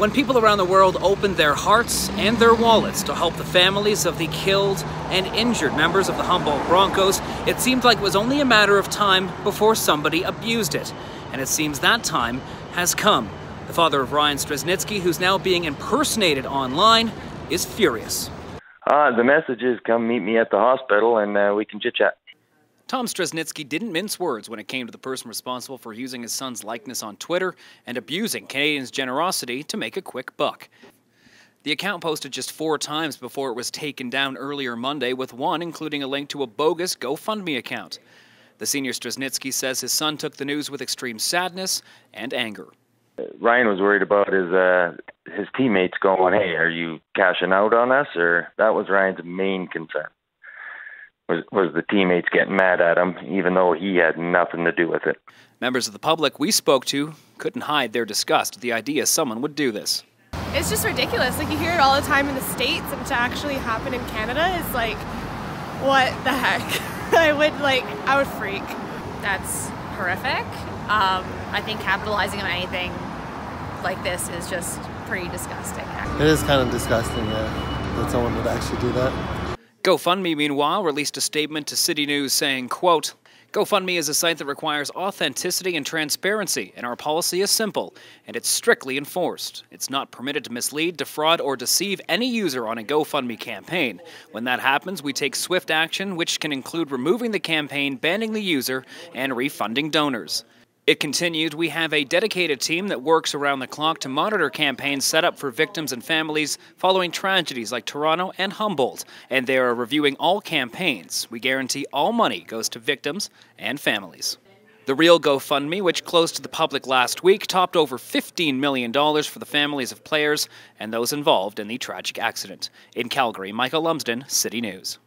when people around the world opened their hearts and their wallets to help the families of the killed and injured members of the Humboldt Broncos, it seemed like it was only a matter of time before somebody abused it. And it seems that time has come. The father of Ryan Straschnitzki, who's now being impersonated online, is furious. The message is come meet me at the hospital and we can chit-chat. Tom Straschnitzki didn't mince words when it came to the person responsible for using his son's likeness on Twitter and abusing Canadians' generosity to make a quick buck. The account posted just 4 times before it was taken down earlier Monday, with one including a link to a bogus GoFundMe account. The senior Straschnitzki says his son took the news with extreme sadness and anger. Ryan was worried about his teammates going, hey, are you cashing out on us? Or that was Ryan's main concern, was the teammates getting mad at him, even though he had nothing to do with it. Members of the public we spoke to couldn't hide their disgust at the idea someone would do this. It's just ridiculous. Like, you hear it all the time in the States, and to actually happen in Canada is like, what the heck? I would freak. That's horrific. I think capitalizing on anything like this is just pretty disgusting. It is kind of disgusting, yeah, that someone would actually do that. GoFundMe, meanwhile, released a statement to City News saying, quote, GoFundMe is a site that requires authenticity and transparency, and our policy is simple, and it's strictly enforced. It's not permitted to mislead, defraud, or deceive any user on a GoFundMe campaign. When that happens, we take swift action, which can include removing the campaign, banning the user, and refunding donors. It continued, we have a dedicated team that works around the clock to monitor campaigns set up for victims and families following tragedies like Toronto and Humboldt, and they are reviewing all campaigns. We guarantee all money goes to victims and families. The real GoFundMe, which closed to the public last week, topped over $15 million for the families of players and those involved in the tragic accident. In Calgary, Michael Lumsden, City News.